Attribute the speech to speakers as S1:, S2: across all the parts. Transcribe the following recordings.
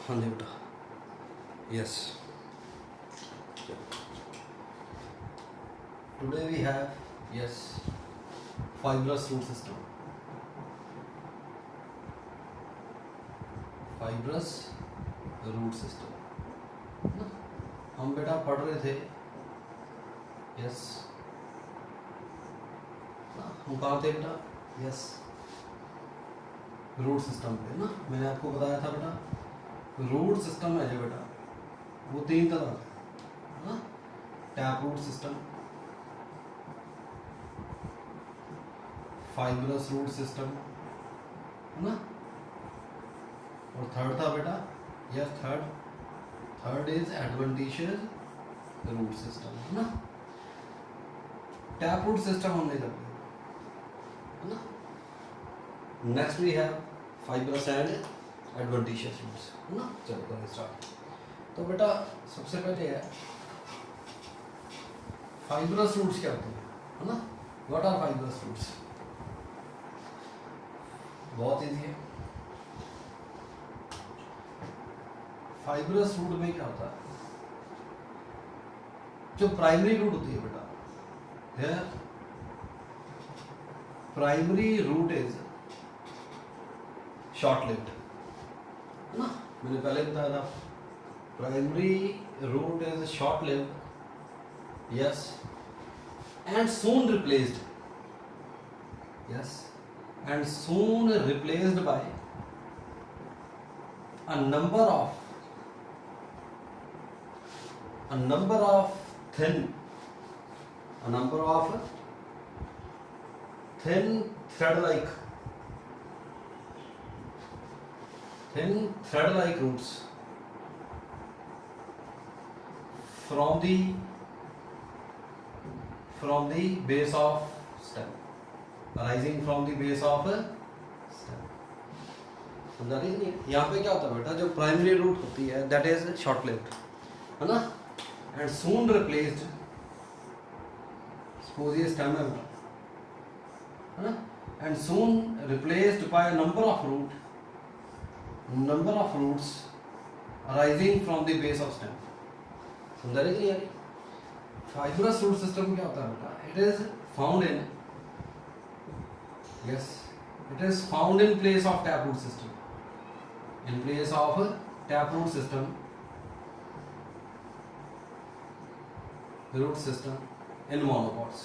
S1: हाँ जी बेटा, yes. Today we have yes fibrous root system. Fibrous root system ना, हम बेटा पढ़ रहे थे यस, हम कहाँ थे बेटा, यस रूट सिस्टम पे ना। मैंने आपको बताया था बेटा रूट सिस्टम है जो बेटा वो तीन तरह का है ना, tap root system, fibrous root system है ना, और थर्ड था बेटा yes third is adventitious root system है ना। टैप रूट सिस्टम हमने कर लिया है ना। Next we have fibrous and adventitious roots है ना। चलो करें स्टार्ट। तो बेटा सबसे पहले है फाइब्रस रूट्स क्या होते हैं है ना। What are fibrous roots? बहुत इजी है। फाइब्रस रूट में क्या होता है, जो प्राइमरी रूट होती है बेटा, primary root is short lived है ना। मैंने पहले बताया था primary root is short lived yes and soon replaced yes and soon replaced by a number of thin thread like roots from the base of stem, arising from the base of stem। समझा रही नहीं? यहाँ पे क्या होता है बेटा, जो प्राइमरी रूट होती है दैट इज शॉर्ट लिव्ड है ना, एंड सून रिप्लेस्ड, सपोज ये स्टेम है ना, and soon replaced by number of roots arising from the base of stem. समझा रही नहीं यार? फाइब्रस रूट सिस्टम क्या होता है बेटा, it is found in place of tap root system, in place of taproot system, root system in monocots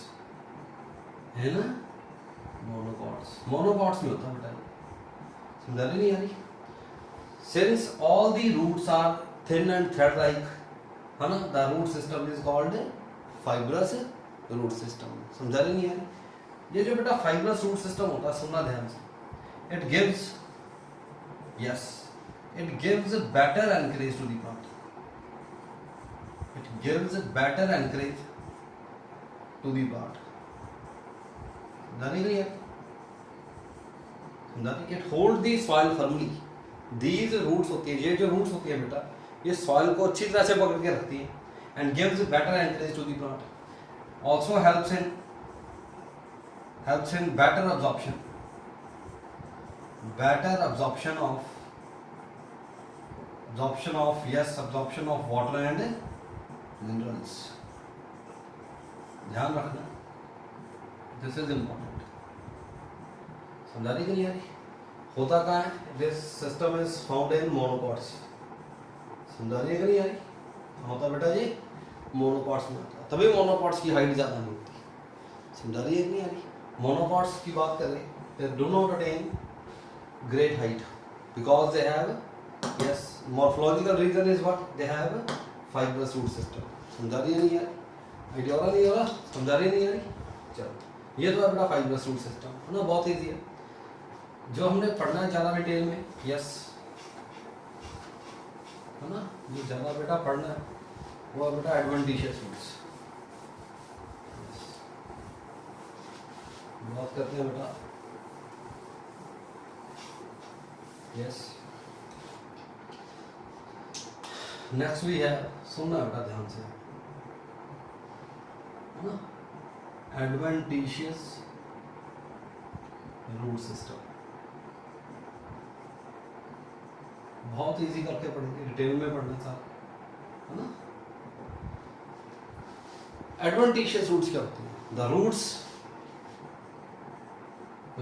S1: में होता है बेटा। समझा रही नहीं यारी? Since all the roots are thin and thread like है ना, the root system is called fibrous root system। समझा रही नहीं यारी? ये जो बेटा fibrous root system होता है, सुनना ध्यान से, it gives better anchorage to the plant। It gives better anchorage to the plant। समझाने के लिए it holds the soil firmly। These roots होती है, ये जो roots होती है बेटा, ये soil को अच्छी तरह से पकड़ के रखती है and gives better anchorage to the plant। Also helps in better absorption of water and minerals। ध्यान रखना, दिस इज इंपॉर्टेंट। समझा रही कि नहीं यार? होता कहाँ है? This system is found in monocots. समझा रही है कि नहीं यार? होता बेटा जी मोनोकॉट्स में होता है, तभी मोनोकॉट्स की हाइट ज़्यादा नहीं होती। समझा रही है कि नहीं यार? मोनोकॉट्स की बात करें, they do not attain great height because they have morphological reason is what they have fibrous root system। समझा रही है नहीं यार? आइडिया हो रहा नहीं हो रहा? समझा रही नहीं यार? चलो ये तो है बेटा फाइब्रस रूट सिस्टम है ना, बहुत ईजी है। जो हमने पढ़ना है ज़्यादा डिटेल में यस है ना, जो ज़्यादा बेटा पढ़ना है वो है बेटा एडवेंटिशियस रूट्स। बात करते हैं बेटा यस। नेक्स्ट भी है, सुनना बेटा ध्यान से है ना, एडवेंटिशियस रूट सिस्टम। बहुत इजी करके पढ़ेंगे, डिटेल में पढ़ना सारा, है ना। एडवेंटिशियस रूट्स क्या होती है? द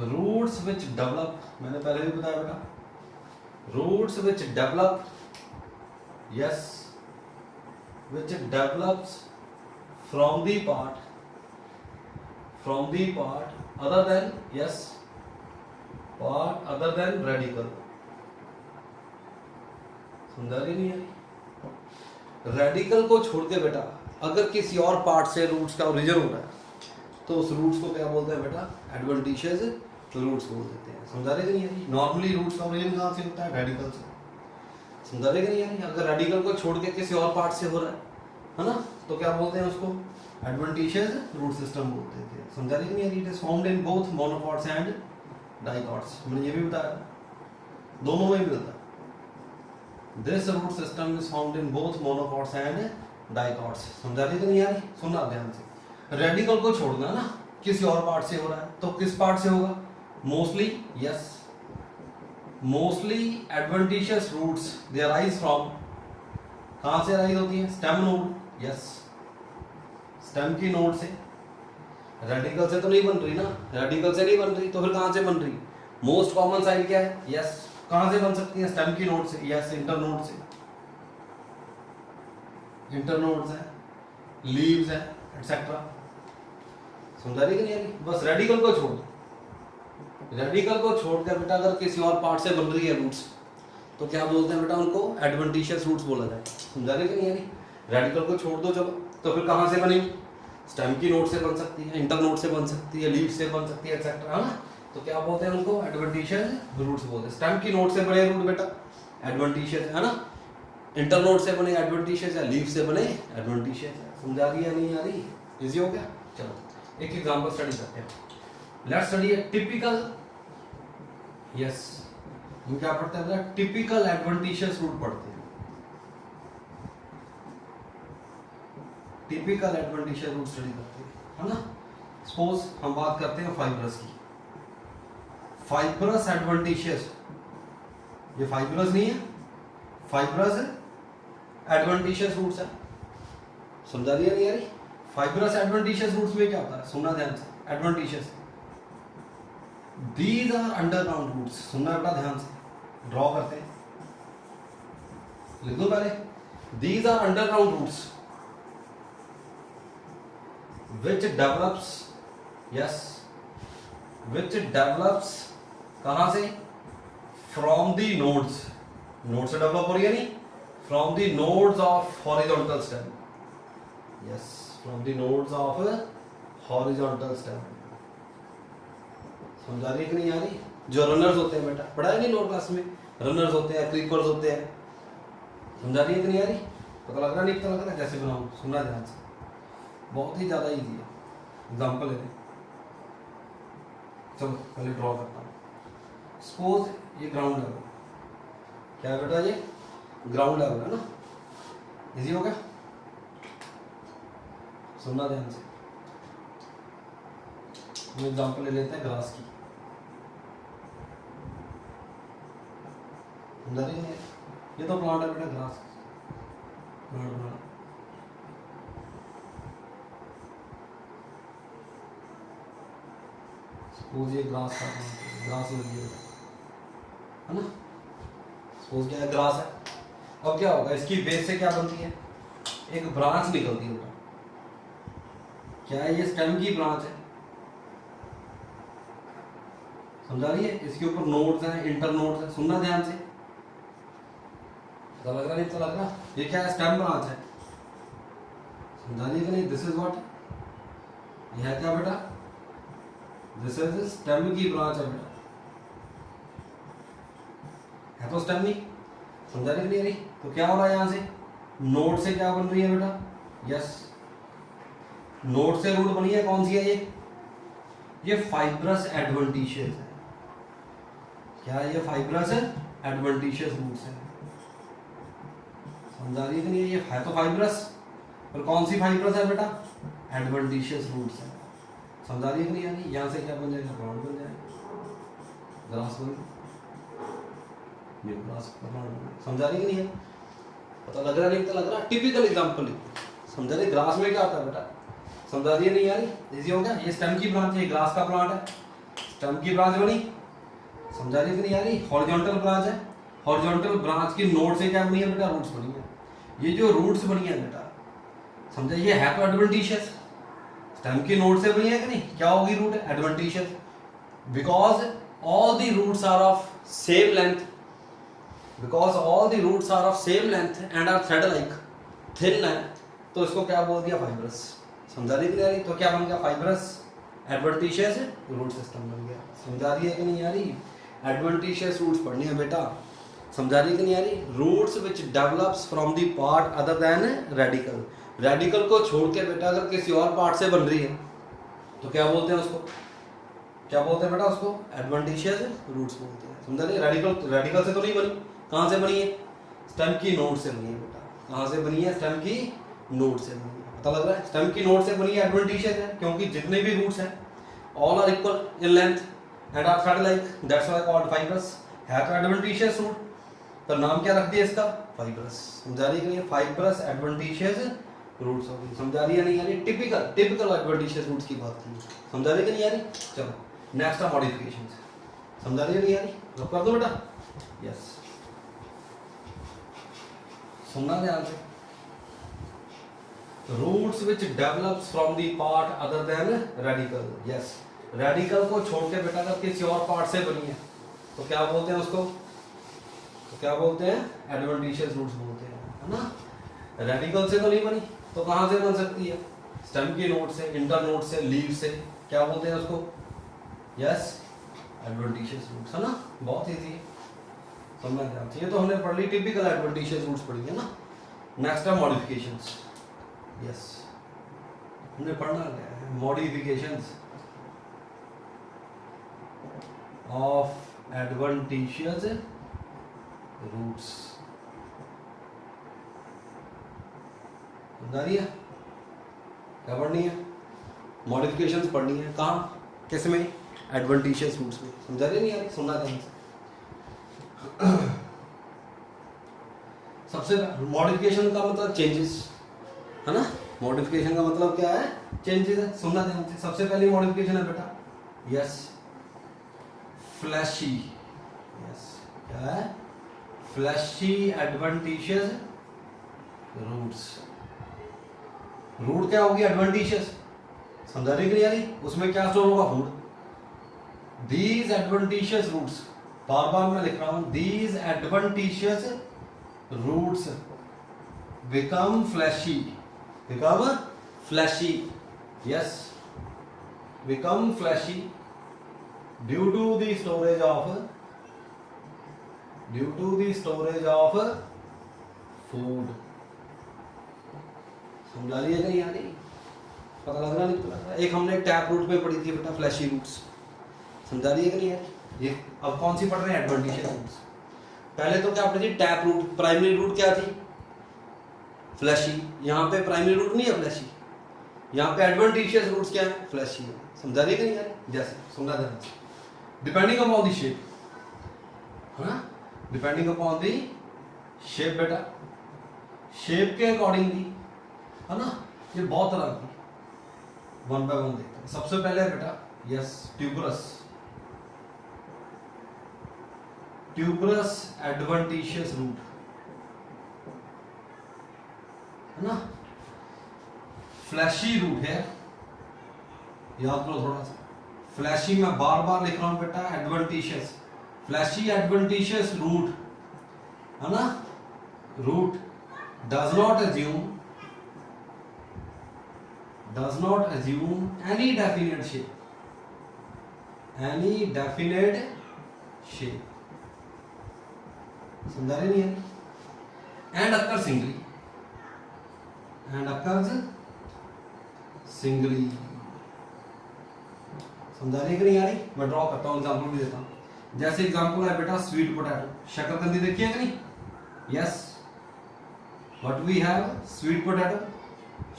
S1: रूट्स विच डेवलप, मैंने पहले भी बताया बेटा, roots which develop, yes, which develops from the part other than, yes, part other than radical। समझा रही नहीं है? रेडिकल को छोड़ के बेटा अगर किसी और पार्ट से रूट्स का ओरिजिन हो रहा है तो उस रूट्स को क्या बोलते हैं बेटा? एडवेंटिशियस रूट्स बोल देते हैं। समझा रहे कि नहीं है? नॉर्मली रूट्स का ओरिजिन कहाँ से होता है? रेडिकल से। समझा रहे कि नहीं है? अगर रेडिकल को छोड़ के किसी और पार्ट से हो रहा है ना, तो क्या बोलते हैं उसको? एडवेंटिशियस रूट सिस्टम बोलते थे। समझा रही नहीं है? It is found in both monocots and dicots. मैंने ये भी बताया, दोनों में मिलता है। This root system is found in both monocots and dicots. समझा रही नहीं यार? सुनना ध्यान से। रेडिकल को छोड़ना ना, किसी और पार्ट से हो रहा है तो किस पार्ट से होगा? Mostly, yes, mostly adventitious roots they arise from, कहां से अराइज होती है? स्टेम नोड, यस, स्टेम की नोड से। रेडिकल से तो नहीं बन रही ना, रेडिकल से नहीं बन रही तो फिर कहां से बन रही? मोस्ट कॉमन साइड क्या है? यस, कहां से बन सकती है? स्टेम की नोड से, यस, इंटरनोड से। इंटरनोड्स है, लीव्स है, एटसेट्रा। समझा रही कि नहीं? बस रेडिकल को छोड़ दो। रेडिकल को छोड़कर बेटा अगर किसी और पार्ट से बन रही है रूट्स तो क्या बोलते हैं बेटा? उनको एडवेंटिशियस रूट्स बोला जाए। समझा रही कि नहीं? रेडिकल को छोड़ दो चलो, तो फिर कहां से बनेगी? स्टेम की नोड से बन सकती है, इंटरनोड से बन सकती है, लीफ से बन सकती है, एटसेट्रा, है ना। तो क्या बोलते हैं उनको? एडवेंटिशियस रूट्स बोलते हैं। स्टेम की नोड से बने रूट बेटा एडवेंटिशियस, है ना। इंटरनोड से बने एडवेंटिशियस या लीफ से बने एडवेंटिशियस। समझा रही है नहीं आ रही? इजी हो गया। चलो एक एग्जांपल स्टडी करते हैं। Let's study a typical, yes, हम क्या पढ़ते हैं? टिपिकल एडवेंटिशियस रूट पढ़ते हैं। टिपिकल एडवेंटिशियस रूट स्टडी करते हैं, है ना। सपोज हम बात करते हैं फाइब्रस की। फाइब्रस एडवेंटिशियस, ये फाइब्रस नहीं है, फाइब्रस एडवेंटिशियस रूट्स है। समझा रही है नहीं यारी? फाइब्रस एडवेंटिशियस रूट्स में क्या होता है? सुनना ध्यान से। Adventitious, these are underground roots. सुनना बेटा ध्यान से, ड्रॉ करते हैं, लिख दो पहले। These are underground roots which develops, yes, which develops कहां से? from the nodes, नोड से डेवलप हो रही है नहीं, from the nodes of horizontal stem, yes, from the nodes of horizontal stem। समझा रही है कि नहीं आ रही? जो रनर्स होते हैं बेटा, पढ़ा है नहीं लोअर क्लास में? रनर्स होते हैं, क्रीपर्स होते हैं। समझा रही है कि नहीं आ रही? पता लग रहा नहीं? पता लग रहा है कैसे बनाऊं? सुनना ध्यान से, बहुत ही ज्यादा इजी है। एग्जाम्पल ले लें, चलो पहले ड्रॉ करता हूँ। सपोज ये ग्राउंड लेवल, क्या है बेटा? ये ग्राउंड लेवल है ना। इजी हो गया? सुनना ध्यान से। हम एग्जाम्पल ले लेते हैं ग्रास की। समझा रही है? ये तो प्लांट है बेटा, ग्रास प्लांट बना। सपोज ये ग्रास का ग्रास लगी है ना। सपोज क्या है? ग्रास है। अब क्या होगा? इसकी बेस से क्या बनती है? एक ब्रांच निकलती है बेटा। क्या है? ये स्टेम की ब्रांच है। समझा रही है? इसके ऊपर नोड्स हैं, इंटर नोड्स हैं। सुनना ध्यान से, पता लग रहा नहीं? पता लग रहा? ये क्या है? स्टेम ब्रांच है। समझा रही है कि नहीं? दिस इज व्हाट, ये है क्या बेटा? दिस इज स्टेम की ब्रांच है बेटा, है तो स्टेम नहीं। समझा रही नहीं रही? तो क्या हो रहा है यहां से? नोड से क्या बन रही है बेटा? यस, नोड से रूट बनी है। कौन सी है ये फाइब्रस एडवेंटिशियस है। क्या है? ये फाइब्रस एडवेंटिशियस रूट्स है। समझा रही है कि नहीं? ये है तो फाइब्रस, और कौन सी फाइब्रस है बेटा? एडवेंटिशियस रूट्स है। समझा रही है कि नहीं? यानी यहां से क्या बन जाएगा? ग्राउंड बन जाएगा, ग्रास बन। न्यूक्लियस समझा रही नहीं है, पता लग रहा नहीं पता लग रहा। टिपिकल एग्जांपल समझा रही, ग्रास में क्या होता है बेटा, समझा रही है नहीं यार, इजी हो गया। ये स्टेम की ब्रांच है, ग्रास का प्लांट है, स्टेम की ब्रांच बनी, समझा रही नहीं यार। हॉरिजॉन्टल ब्रांच है, हॉरिजॉन्टल ब्रांच की नोड से क्या बनी है बेटा, रूट्स बनी है। ये जो रूट्स बनी है बेटा, समझा, ये है तो एडवेंटिशियस, स्टेम की नोड से बनी है कि नहीं, क्या होगी root, adventitious, because all the roots are of same length, because all the roots are of same length and are thread like thin है, तो इसको क्या बोल दिया, फाइब्रस। समझा रही है, तो क्या बन गया, फाइब्रस एडवेंटिशियस रूट सिस्टम बन गया। समझा रही है कि नहीं यारी, एडवेंटिशियस रूट्स पढ़नी है बेटा, समझा रही है कि नहीं यारी। Roots which develops from the part other than radicle, radicle को छोड़ के बेटा अगर किसी और पार्ट से बन रही है तो क्या बोलते हैं उसको, क्या बोलते हैं बेटा उसको, एडवेंटिशियस रूट्स बोलते हैं। समझा रही, रेडिकल, रेडिकल से तो नहीं बनी, कहाँ से बनी है, स्टेम की नोड से बनी है बेटा, कहाँ से बनी है, स्टेम की नोड से बनी है, पता लग रहा है, स्टेम की नोड से बनी है, एडवेंटिशियस है, क्योंकि जितने भी रूट्स हैं all are equal in length and are thread like, that's why called fibrous. है तो एडवेंटिशियस रूट, तो नाम क्या रख दिया इसका, फाइब्रस। समझा रही है, फाइब्रस एडवेंटिशियस रूट्स हो गई। समझा रही है नहीं यानी, टिपिकल टिपिकल एडवेंटिशियस रूट्स की बात की, समझा रही है नहीं यानी। चलो नेक्स्ट है मॉडिफिकेशन, समझा रही है नहीं यानी, रख कर दो बेटा, यस, सुनना ध्यान से। Roots which develops from the part other than radicle, yes, radicle को छोड़ के बेटा अगर किसी और पार्ट से बनी है तो क्या बोलते हैं उसको, तो क्या बोलते हैं, एडवेंटिशियस रूट्स बोलते हैं, है ना। रेडिकल से तो नहीं बनी तो कहां से बन सकती है, स्टेम की नोड से, इंटर नोड से, लीव से, क्या बोलते हैं उसको, यस, एडवेंटिशियस रूट्स, है ना। बहुत इजी है, समझना ध्यान से। ये तो हमने पढ़ ली, टिपिकल एडवेंटिशियस रूट्स पढ़ी है ना। नेक्स्ट है मॉडिफिकेशंस, यस, हमने पढ़ना है मॉडिफिकेशंस ऑफ एडवेंटिशियस रूट्स, समझा रही है, क्या पढ़नी है, मॉडिफिकेशंस पढ़नी है, कहाँ, किस में, एडवेंटिशियस रूट्स में। समझा रही नहीं यार, सुनना ध्यान से। सबसे मॉडिफिकेशन का मतलब चेंजेस, है ना, मॉडिफिकेशन का मतलब क्या है, चेंजेस है, सुनना ध्यान से। सबसे पहली मॉडिफिकेशन है बेटा, यस, फ्लैशी, यस, क्या है, फ्लैशी एडवेंटिशियस रूट्स। रूट क्या होगी, एडवेंटिशियस, समझा रही कि यानी, उसमें क्या स्टोर होगा, फूड। दीज एडवेंटिशियस रूट्स, बार बार मैं लिख रहा हूं, these adventitious roots become fleshy, become fleshy, yes, become fleshy due to the storage of, due to the storage of food. समझा रही है नहीं यानी, पता लग रहा नहीं, पता लग रहा। एक हमने टैप रूट में पढ़ी थी बेटा, फ्लैशी रूट्स, समझा रही है कि नहीं यार। ये अब कौन सी पढ़ रहे हैं, एडवेंटिशियस रूट्स। पहले तो क्या पढ़ी थी, टैप रूट, प्राइमरी रूट क्या थी, फ्लैशी। यहाँ पे प्राइमरी रूट नहीं है फ्लैशी, यहाँ पे एडवेंटिशियस रूट्स क्या है, फ्लैशी है। समझा रही है कि नहीं यार, जैसे समझा ध्यान से, डिपेंडिंग अपॉन द शेप, है ना, डिपेंडिंग अपॉन द शेप बेटा, शेप के अकॉर्डिंगली, है ना। ये बहुत तरह की, वन बाय वन देखते हैं। सबसे पहले बेटा, yes, tuberous, tuberous adventitious root, है ना। फ्लैशी रूट है, याद करो थोड़ा सा, फ्लैशी मैं बार बार लिख रहा हूं बेटा, एडवेंटिशियस, फ्लैशी एडवेंटिशियस रूट, है ना। Root does not assume any definite shape, समझा रहे नहीं है, and occurs singly, समझा रही कि नहीं यारी। मैं ड्रॉ करता हूँ, एग्जाम्पल भी देता हूँ। जैसे एग्जाम्पल है बेटा, स्वीट पोटैटो, शकरकंदी देखिए कि नहीं, yes, what we have, sweet potato,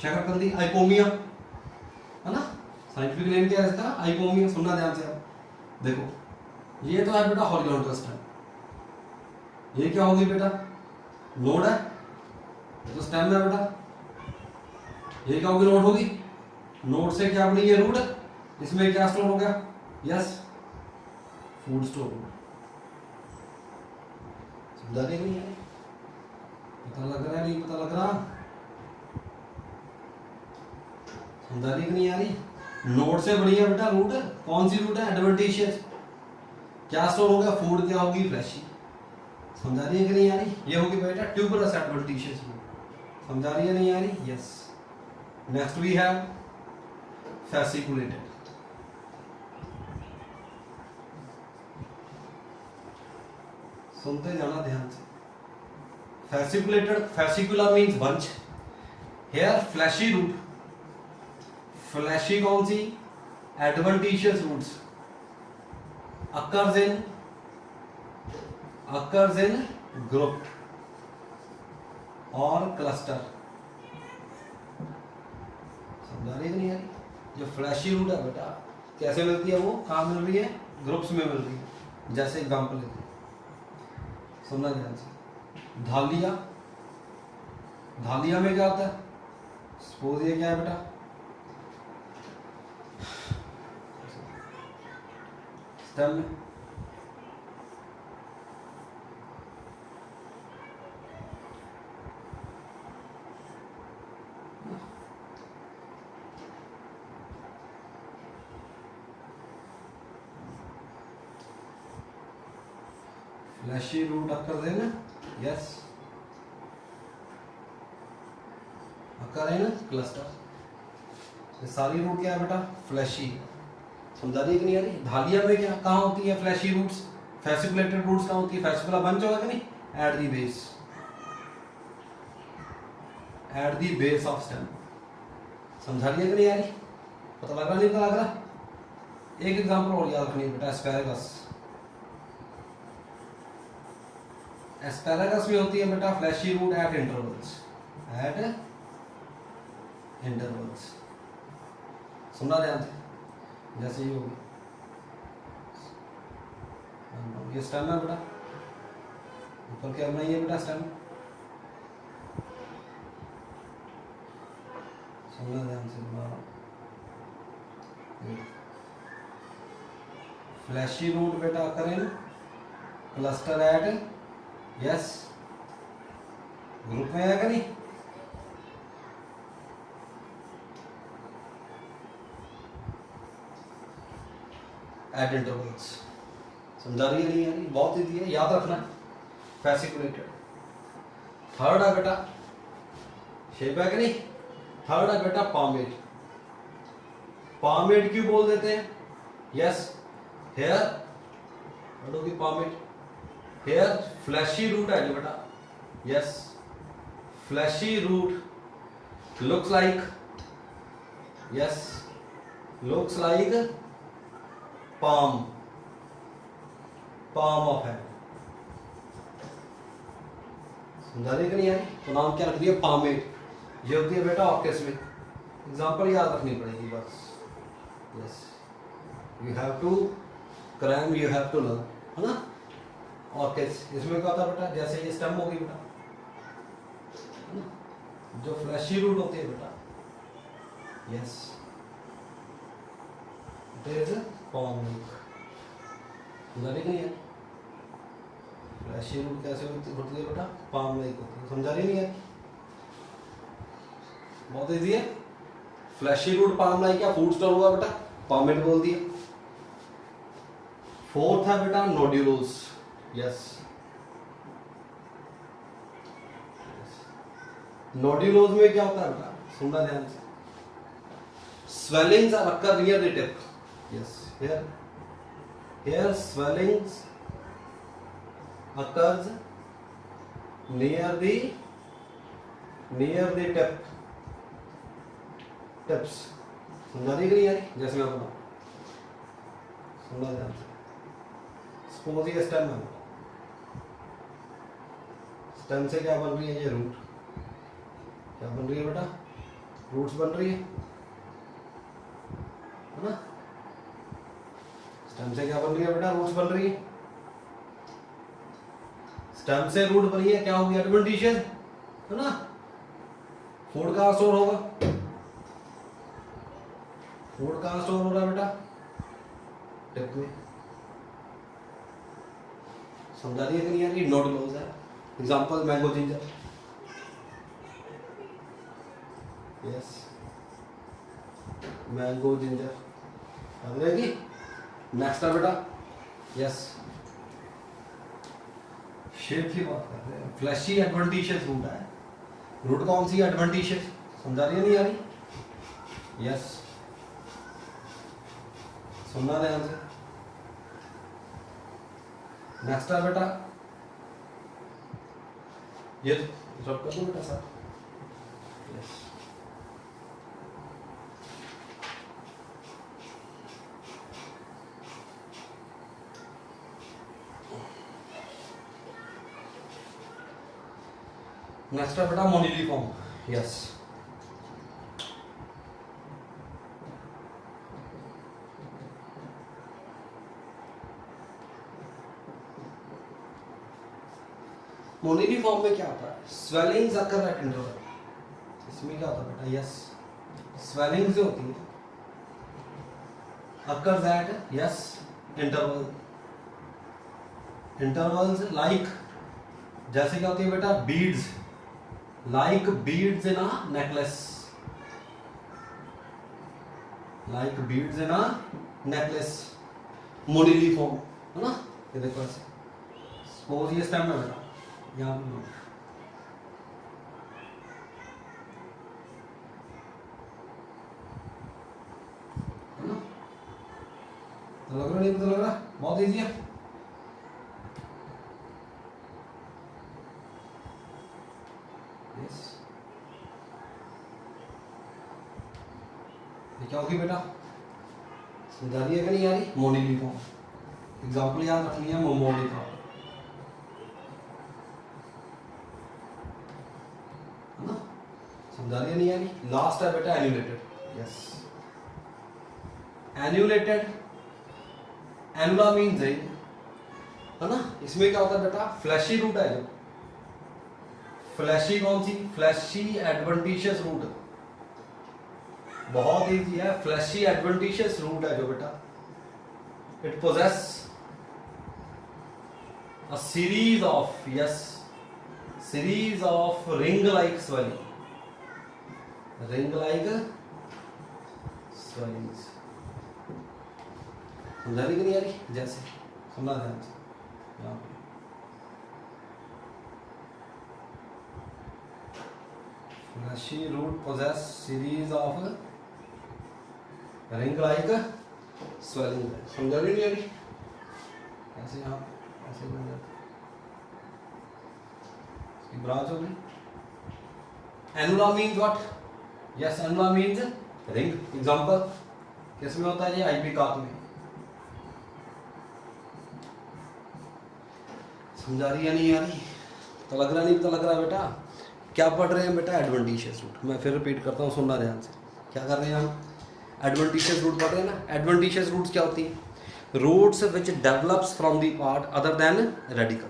S1: शकरकंदी, आइपोमिया, है ना। साइंटिफिक नेम क्या है इसका, आइपोमिया। सुनना ध्यान से आप, देखो ये तो है बेटा हॉरिजॉन्टल स्टेम, ये क्या होगी बेटा, नोड है, ये तो स्टेम है बेटा। ये क्या होगी, नोड होगी। नोड से क्या बनी, ये रूट, इसमें क्या स्टोर हो गया, यस फूड स्टोर हो गया। समझा रहे नहीं है, पता लग रहा है, नहीं पता लग रहा, समझा रही कि नहीं आ रही। नोड से बनी है बेटा रूट, कौन सी रूट है, एडवेंटिशियस। क्या स्टोर हो गया, फूड, क्या होगी, फ्लैशी। समझा रही है कि नहीं आ रही, ये होगी बेटा ट्यूबरस एडवेंटिशियस रूट। समझा रही है नहीं आ रही, yes. Next we have fasciculated। सुनते जाना ध्यान से। fasciculated, fascicula means bunch। here fleshy root, fleshy कौन सी, adventitious roots occurs in group और cluster। समझा रही है नहीं यार, जो फ्लैशी रूट है बेटा कैसे मिलती है, वो कहाँ मिल रही है, ग्रुप्स में मिल रही है। जैसे एग्जांपल लेते हैं, सुनना ध्यान से। धालिया, धालिया में क्या होता है, सपोज ये क्या है बेटा, स्टेम में, फ्लैशी रूट अक्कर है ना, यस अक्कर है ना क्लस्टर। ये सारी रूट क्या है बेटा, फ्लैशी। समझा रही है कि नहीं आ रही। धालिया में क्या कहाँ होती है, फ्लैशी रूट्स, फैसिकुलेटेड रूट्स कहाँ होती है, फैसिकुला बंच होगा कि नहीं, at the base, at the base of stem. समझा रही है कि नहीं आ रही, पता लग रहा, नहीं पता लग रहा। एक एग्जांपल और याद रखनी है बेटा, एस्पैरागस। एस्पैरागस में होती है बेटा fleshy root at intervals, at intervals. सुनना ध्यान से, जैसे ये होगी, ये स्टेम है बेटा, ऊपर क्या बनाइए बेटा, स्टेम। सुनना ध्यान से, फ्लैशी रूट बेटा करें क्लस्टर एट, यस ग्रुप में आएगा नहीं, एट इंटरवल्स। समझा रही है नहीं यानी, बहुत ईजी है, याद रखना है। फैसिकुलेटेड। थर्ड है बेटा शेप है कि नहीं, थर्ड है बेटा पामेड। पामेड क्यों बोल देते हैं, यस हेयर की पामेड, हेयर फ्लैशी रूट है जो बेटा, yes fleshy root looks like, yes looks like palm, palm of hand। समझा रही कि नहीं यार, तो नाम क्या रख दिया, पामेड। ये होती है बेटा ऑर्किड्स में, एग्जांपल याद रखनी पड़ेगी बस, yes you have to cram, you have to learn, है ना। ऑर्किड्स, इसमें क्या होता है बेटा, जैसे ये स्टेम होगी बेटा, है ना, जो फ्लैशी रूट होती है बेटा, yes it is palm leaf। समझा रही नहीं है, फ्लैशी रूट कैसे होती है बेटा, palm leaf होती है। समझा रही नहीं है, बहुत इजी है। फ्लैशी रूट palm leaf क्या फूड स्टोर हुआ बेटा, पामेड बोल दिया। फोर्थ है बेटा नोड्यूलोस, यस नोड्यूलोस में क्या होता है बेटा, सुनना ध्यान से। Swellings are occur near the tip, yes here swellings occurs near the tips। समझा रही नहीं यार, जैसे मैं बता, सुनना ध्यान से। सपोज ये स्टेम है, स्टेम से क्या बन रही है, ये रूट क्या बन रही है बेटा, रूट्स बन रही है ना। स्टेम से क्या बन रही है बेटा, रूट्स बन रही है। स्टेम से रूट बनी है, क्या होगी? एडवेंटिशियस, है ना। फूड कहाँ स्टोर होगा? फूड कहाँ स्टोर हो रहा है बेटा? टिप में। समझा रही है कि नहीं यार? नोट क्लोज है। Example mango ginger, yes mango ginger समझ रहेगी। नेक्स्ट है बेटा, यस शेप की बात कर रहे हैं। फ्लैशी एडवेंटिशियस रूट है। रूट कौन सी एडवेंटिशियस? समझा रही है नहीं यारी? यस सुनना ध्यान से। नेक्स्ट है बेटा, ये सब कर दो बेटा सर। यस नेक्स्ट है बेटा मोनिलिफॉर्म, यस मोनिलिफॉर्म में क्या होता है? Swellings occur at interval. इसमें क्या होता है बेटा? यस स्वेलिंग्स जो होती है occur at yes interval. Intervals like, जैसे क्या होती है बेटा? Beads, like beads in a necklace, like beads in a necklace. Moniliform है ना। ये देखो ऐसे, सपोज ये स्टेम है बेटा, यहाँ पे है ना। तो लग रहा नहीं? पता लग रहा? बहुत इजी है। यस ये क्या होगी बेटा? समझा रही है कि नहीं आ रही? मोनिलिफॉर्म। एग्जाम्पल याद रखनी है, मोमोलिफॉर्म है ना। समझा रही है नहीं आ रही? लास्ट है बेटा annulated. Yes annulated, एनुला means ring है ना। इसमें क्या होता है बेटा? फ्लैशी रूट है जो, फ्लैशी कौन सी? फ्लैशी एडवेंटिशियस रूट, बहुत इजी है। फ्लैशी एडवेंटिशियस रूट है जो बेटा, it possesses a series of, yes series of ring like swelling, ring like swellings. समझा रही कि नहीं आ रही? जैसे समझा ध्यान से, यहाँ पे fleshy root possess series of ring like swelling। समझा रही नहीं आ रही? ऐसे यहाँ ऐसे बन जाता, इसकी ब्रांच होगी। Annular means what? Yes annular means ring. Example किसमें होता है? ये आईपी काक में। समझा रही है नहीं आ रही? तो लग रहा नहीं पता लग रहा बेटा? क्या पढ़ रहे हैं बेटा? Adventitious root. मैं फिर रिपीट करता हूँ, सुनना ध्यान से। क्या कर रहे हैं हम? एडवेंटिशियस रूट पढ़ रहे हैं ना। एडवेंटिशियस रूट्स क्या होती है? Roots which develops from the part other than radicle.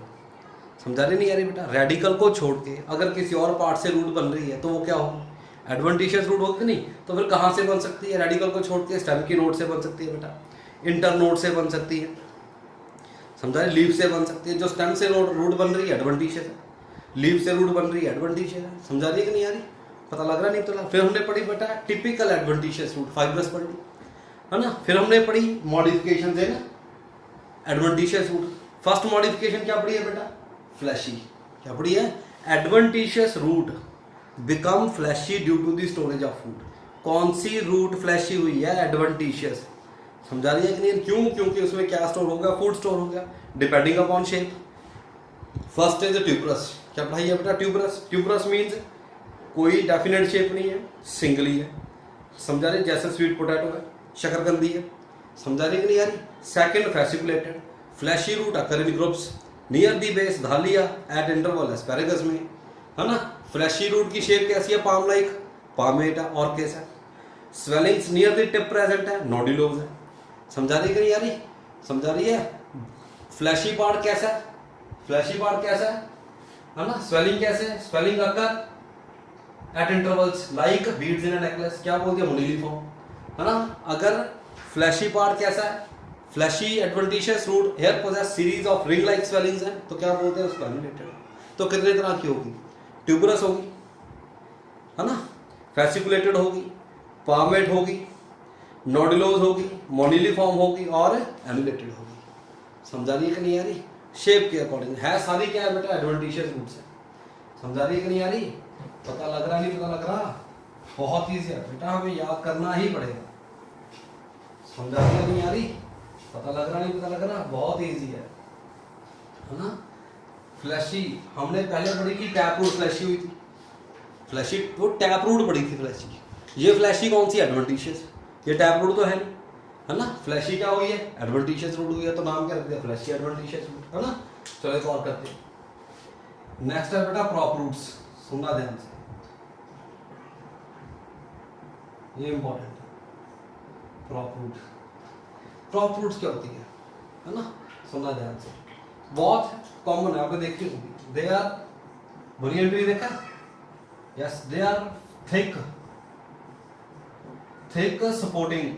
S1: समझा रहे नहीं आ रही बेटा? रेडिकल को छोड़ के अगर किसी और पार्ट से रूट बन रही है तो वो क्या हो? एडवेंटिशियस रूट होगी नहीं। तो फिर कहाँ से बन सकती है? रेडिकल को छोड़ के स्टेम की नोड से बन सकती है बेटा, इंटर नोड से बन सकती है, समझा रहे? लीफ से बन सकती है। जो स्टेम से रूट बन रही है एडवेंटिशियस है, लीफ से रूट बन रही है एडवेंटिशियस है। समझा रही है कि नहीं आ रही? पता लग रहा नहीं तो? फिर हमने पढ़ी बेटा टिपिकल एडवेंटिशियस रूट, फाइब्रस पढ़ ली है ना। फिर हमने पढ़ी मॉडिफिकेशन है ना एडवेंटिशियस रूट। फर्स्ट मॉडिफिकेशन क्या पढ़ी है बेटा? फ्लैशी। क्या पढ़ी है? Adventitious root become fleshy due to the storage of food. कौन सी रूट फ्लैशी हुई है? एडवेंटिशियस। समझा रही है कि नहीं? क्यों? क्योंकि उसमें क्या स्टोर हो गया? फूड स्टोर हो गया, depending upon shape. First is tuberous. क्या पढ़ाई है बेटा? ट्यूबरस। ट्यूबरस मीन्स कोई डेफिनेट शेप नहीं है, सिंगली है। समझा रही? जैसे स्वीट पोटैटो है, शकरकंदी है। समझा रही कि नहीं यार? Second fasciculated, fleshy root occur in groups near the base, dahlia at interval asparagus में, है ना। फ्लैशी रूट की शेप कैसी है? पाम लाइक, पामेटा और कैसा है? Swellings near the tip present है, नोडुलोज है। समझा रही कि नहीं यार? समझा रही है? फ्लैशी पार्ट कैसा है? फ्लैशी पार्ट कैसा है ना, स्वेलिंग कैसे है, swelling occur at intervals like beads in a necklace, क्या बोलते हैं मोनिलीफॉर्म, है ना। अगर फ्लैशी पार्ट कैसा है, fleshy adventitious root here possesses series of ring like swellings हैं, तो क्या बोलते हैं उसको एनिमेटेड। तो कितने तरह की होगी, ट्यूबरस होगी, है ना, फैसिकुलेटेड होगी, पामेट होगी, नोडुलोज होगी, मोनिलीफॉर्म होगी और एनिमेटेड होगी। समझा रही है कि नहीं आ रही, शेप के अकॉर्डिंग है सारी, क्या है बेटा एडवेंटिशियस रूट्स है। समझा रही है कि नहीं आ रही, पता लग रहा नहीं पता लग रहा, बहुत ईजी है बेटा, हमें याद करना ही पड़ेगा। समझा रही है नहीं आ रही, पता लग रहा नहीं पता लग रहा, बहुत ईजी है ना। फ्लैशी हमने पहले पढ़ी कि टैप रूट फ्लैशी हुई थी, फ्लैशी वो टैप रूट पढ़ी थी फ्लैशी। ये फ्लैशी कौन सी एडवेंटिशियस, ये टैप रूट तो है नहीं, है ना। फ्लैशी क्या हुई है, एडवेंटिशियस रूट हुई है, तो नाम क्या रख दिया फ्लैशी एडवेंटिशियस रूट, है ना। चलो एक और करते हैं। नेक्स्ट है बेटा प्रॉप रूट्स, सुनना ध्यान से, ये इंपॉर्टेंट है। प्रॉप रूट, प्रॉप रूट्स क्या होती है ना, सुनना ध्यान से, बहुत कॉमन है, आपने देखी होगी। दे आर बनियन ट्री देखा, yes they are thick thick supporting,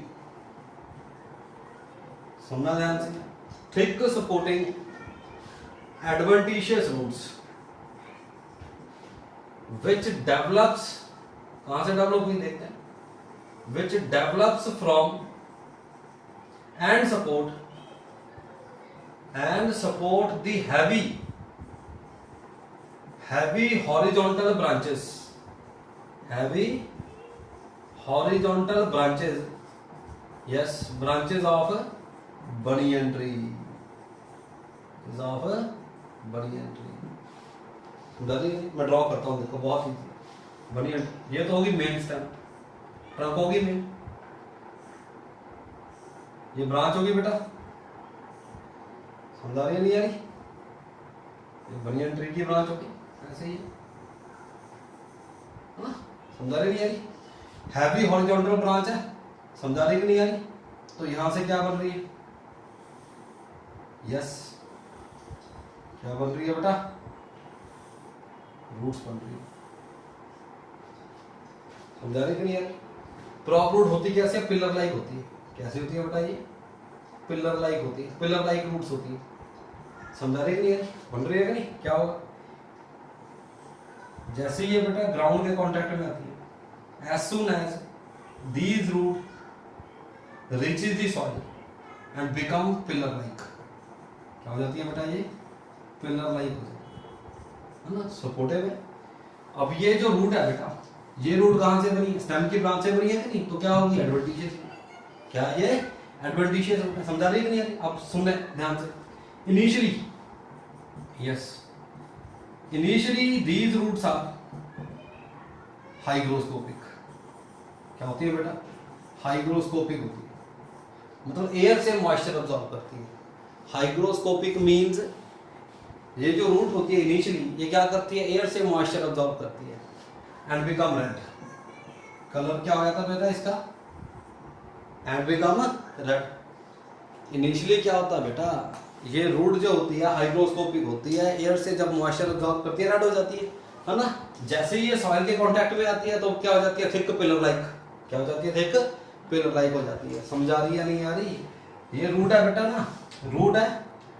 S1: सुनना ध्यान से, thick supporting adventitious roots which develops, कहां से डेवलप हुई देखते हैं, which develops from and support the heavy horizontal branches, heavy horizontal branches, yes branches of banyan tree, is of banyan tree। मैं draw करता हूँ, देखो बहुत ही बनियन, ये तो होगी मेन स्टेम, ट्रंक होगी मेन, ये ब्रांच होगी बेटा, समझा रही है नहीं आ रही, ये बनियन ट्री की ब्रांच होगी, ऐसे ही है ना, समझा रही नहीं आ रही। हैवी हॉरिजॉन्टल ब्रांच है, समझा रही कि नहीं आ रही, तो यहां से क्या बन रही है, यस क्या बन रही है बेटा, रूट्स बन रही है, समझा रही कि नहीं आ रही। प्रॉप रूट होती कैसे, पिलर लाइक होती है, कैसी होती है बेटा, ये पिलर लाइक होती है, पिलर लाइक रूट्स होती है, समझा रही कि नहीं आ रही, बन रही है कि नहीं। क्या होगा, जैसे ये बेटा ग्राउंड के कांटेक्ट में आती है, as soon as these root reaches the soil and become pillar like, क्या हो जाती है बेटा, ये पिलर लाइक हो जाती है ना, सपोर्टिव है। अब ये जो रूट है बेटा, ये रूट कहां से बनी, स्टेम की ब्रांच से बनी है कि नहीं, तो क्या होगी एडवेंटिशियस, क्या ये एडवेंटिशियस रूट है, समझा रही कि नहीं आ रही। अब सुनने ध्यान से, initially yes initially these roots are hygroscopic, क्या होती है बेटा, हाइग्रोस्कोपिक होती है, मतलब एयर से मॉइस्चर अब्सॉर्ब करती है। हाइग्रोस्कोपिक मींस ये जो रूट होती है इनिशियली, ये क्या करती है, एयर से मॉइस्चर अब्सॉर्ब करती है एंड बिकम रेड, कलर क्या हो जाता है बेटा इसका, एंड बिकम रेड। इनिशियली क्या होता है बेटा, ये रूट जो होती है हाइग्रोस्कोपिक होती है, एयर से जब मॉइस्चर अब्सॉर्ब करती है रेड हो जाती है ना। जैसे ही ये सॉइल के कांटेक्ट में आती है तो क्या हो जाती है, थिक पिलर लाइक, क्या हो जाती है, थिक पिलर लाइक हो जाती है। समझा रही है नहीं आ रही, ये रूट है बेटा ना, रूट है,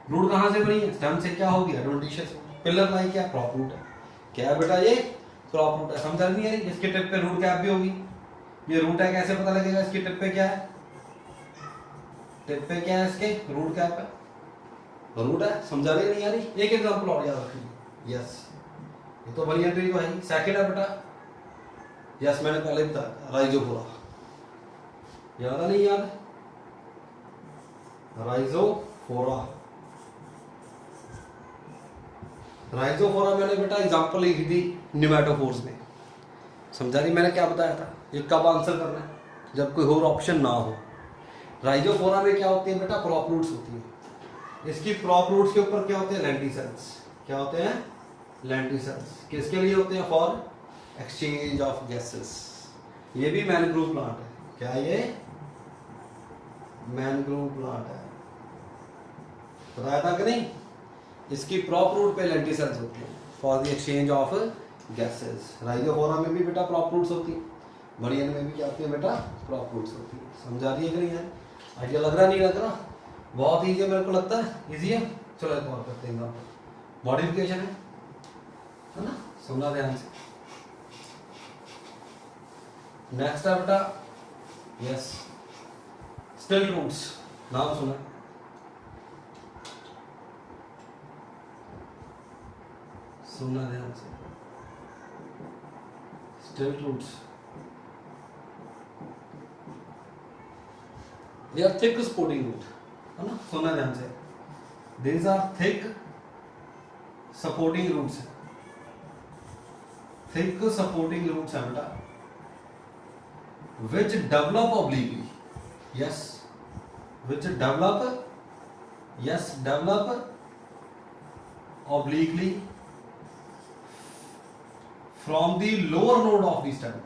S1: रूट कहां से बनी है, स्टेम से, क्या होगी एडवेंटिशियस, पिलर लाइक क्या क्रॉप रूट है, क्या है बेटा ये क्रॉप रूट है। समझा नहीं है, इसके टिप पे रूट कैप भी होगी, ये रूट है, कैसे पता लगेगा इसकी टिप पे क्या है, टिप पे क्या है इसके, रूट कैप है, रूट है। समझा रही नहीं आ रही, एक एग्जांपल और याद रखिए, यस ये तो बनियन ट्री तो है, सेकंड है बेटा, यस मैंने पहले बताया राइजोफोरा, याद है नहीं याद, राइजोफोरा, राइजोफोरा मैंने बेटा एग्जांपल लिखी थी निमेटोफोर्स में। समझा रही मैंने क्या बताया था, ये कब आंसर करना है, जब कोई और ऑप्शन ना हो। राइजोफोरा में क्या होती है बेटा, क्रॉप रूट्स होती है, इसकी क्रॉप रूट्स के ऊपर क्या होते हैं, लेंटिसेल्स, क्या होते हैं, लेंटिसेल्स, किसके लिए होते हैं, फॉर एक्सचेंज ऑफ गैसेस। ये भी मैनग्रोव प्लांट है, क्या ये मैनग्रोव प्लांट है, बताया था कि नहीं। इसकी प्रॉप रूट पे लेंटिसेल्स होती हैं for the exchange of gases. Rhizophora में भी बेटा प्रॉप रूट्स होती है, बनियन में भी क्या होती है बेटा प्रॉप रूट्स होती है। समझा रही है कि नहीं है? आइडिया लग रहा नहीं लग रहा? बहुत ईजी है, मेरे को लगता है ईजी है। चलो एक और करते हैं, मॉडिफिकेशन है ना, सुनना ध्यान से। नेक्स्ट है बेटा यस स्टिल्ट रूट्स, नाम सुना? सुनना ध्यान से, stilt roots they are thick supporting root, है ना, सुनना ध्यान से। These are thick supporting roots, thick supporting roots है बेटा, which develop obliquely, yes, which develop obliquely from the lower node of the stem,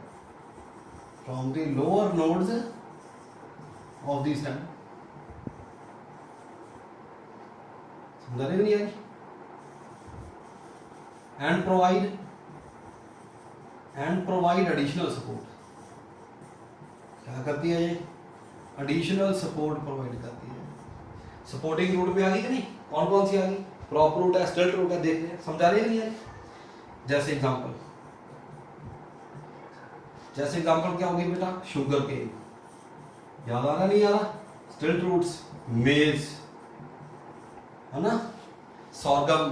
S1: from the lower nodes of the stem। समझ रहे नहीं यार? and provide additional support। क्या करती है ये? एडिशनल सपोर्ट प्रोवाइड करती है। सपोर्टिंग रूट पे आ गई कि नहीं? कौन कौन सी आ गई? प्रॉप रूट है, स्टिल्ट रूट है, देख रहे हैं, समझा रही है नहीं है? जैसे एग्जांपल क्या होगी बेटा? शुगर केन, याद आ रहा नहीं आ रहा? स्टिल्ट रूट्स मेज, है ना, सॉर्गम,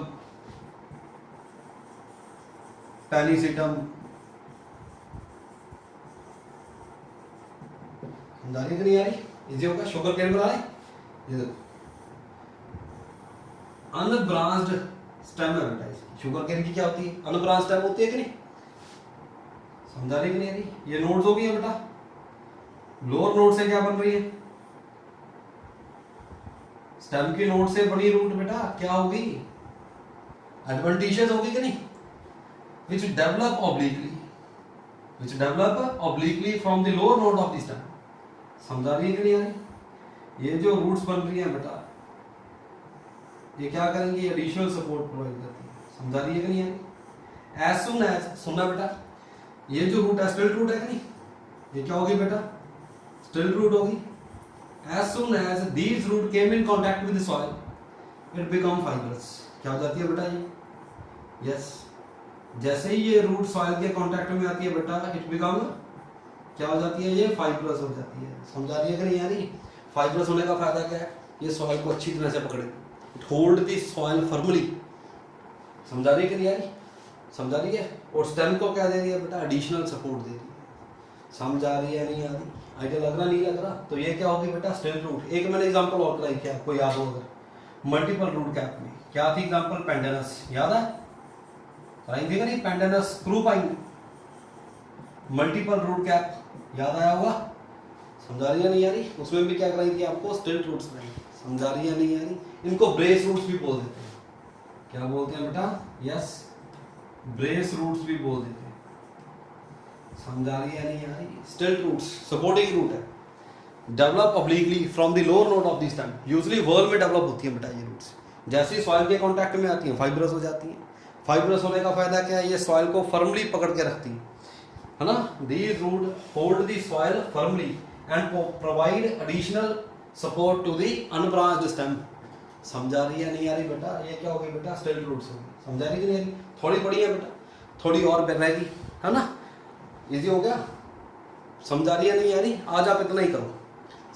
S1: पेनिसिटम, समझाने की नहीं आ रही? इजी होगा। शुगर केन बना रहे, ये देखो अनब्रांच्ड स्टेम है बेटा इसकी। शुगर केन की क्या होती है? अनब्रांच स्टेम होती है कि नहीं? समझा रही कि नहीं आ रही? ये नोड्स हो गई है बेटा, लोअर नोड से क्या बन रही है? स्टेम की नोड से बड़ी रूट बेटा क्या होगी? एडवेंटिशियस होगी कि नहीं? which develop obliquely from the lower node of the stem। समझा रही है कि नहीं आ रही? ये जो रूट्स बन रही हैं बेटा, ये क्या करेंगे? एडिशनल सपोर्ट प्रोवाइड करती है। समझा रही है कि नहीं आ रही? एज सुन एज, सुनना बेटा, ये जो रूट है स्टिल्ट रूट है कि नहीं? ये क्या होगी बेटा? स्टिल्ट रूट होगी। एज सुन as these root came in contact with the soil it become fibrous. क्या हो जाती है बेटा ये? यस, जैसे ही ये रूट सॉइल के कांटेक्ट में आती है बेटा, इट बिकम क्या हो जाती है? ये फाइब्रस हो जाती है। समझा रही है कि नहीं यानी? फाइब्रस होने का फायदा क्या है? ये सॉइल को अच्छी तरह से पकड़े, it hold the soil firmly. समझा रही है कि नहीं यानी? समझा रही है। और स्टेम को क्या दे रही है बेटा? एडिशनल सपोर्ट दे रही है। समझा रही है नहीं यानी? आइडिया लग रहा नहीं लग रहा? तो ये क्या होगी बेटा? Stilt root. एक मैंने एग्जांपल और कराई, क्या आपको याद हो? अगर मल्टीपल रूट कैप में क्या थी एग्जांपल? पेंडेनस, याद है? कराई थी कि नहीं? Pandanus screw pine, multiple root cap, याद आया होगा? समझा रही है नहीं यानी? उसमें भी क्या कराई थी आपको? स्टिल्ट रूट्स कराई। समझा रही है नहीं यानी? इनको ब्रेस रूट्स भी बोल देते हैं। क्या बोलते हैं बेटा? यस, ब्रेस रूट्स भी बोल देते हैं। समझा रही है नहीं यानी? स्टिल्ट रूट्स सपोर्टिंग रूट है, develop obliquely from the lower node of the stem. Usually whorl में डेवलप होती है बेटा ये रूट्स। जैसे ही सॉइल के कांटेक्ट में आती हैं फाइब्रस हो जाती हैं। फाइब्रस होने का फायदा क्या है? ये सॉइल को फर्मली पकड़ के रखती है ना। These root hold the soil firmly and provide additional support to the unbranched stem. समझा रही है नहीं आ रही बेटा? ये क्या हो गई बेटा? स्टिल्ट रूट्स हो गई। समझा रही कि नहीं? थोड़ी बड़ी है बेटा, थोड़ी और रहेगी, है ना? इजी हो गया। समझा रही है नहीं आ रही? आज आप इतना ही करो।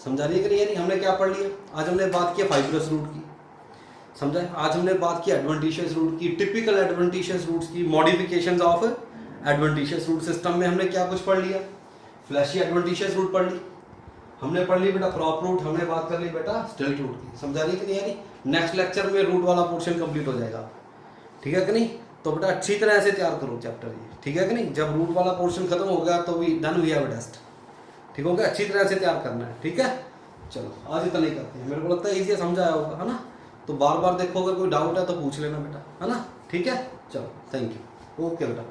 S1: समझा रही है कि नहीं आ रही? हमने क्या पढ़ लिया आज? हमने बात की फाइब्रस रूट की, समझा? आज हमने बात की एडवेंटिशियस रूट की, टिपिकल एडवेंटिशियस रूट्स की, modifications of adventitious root system में हमने क्या कुछ पढ़ लिया? फ्लैशी एडवेंटिशियस रूट पढ़ ली, हमने पढ़ ली बेटा प्रॉप रूट, हमने बात कर ली बेटा स्टिल्ट रूट की। समझा रही है कि नहीं आ रही? नेक्स्ट लेक्चर में रूट वाला पोर्शन कंप्लीट हो जाएगा, ठीक है कि नहीं? तो बेटा अच्छी तरह से तैयार करो चैप्टर ये, ठीक है कि नहीं? जब रूट वाला पोर्शन खत्म हो गया तो we done we have a test, ठीक हो गया? अच्छी तरह से तैयार करना है, ठीक है? चलो आज इतना ही करते हैं। मेरे को लगता है इजी समझ आया होगा, है ना? तो बार बार देखो, अगर कोई डाउट है तो पूछ लेना बेटा, है ना? ठीक है, चलो थैंक यू, ओके बेटा।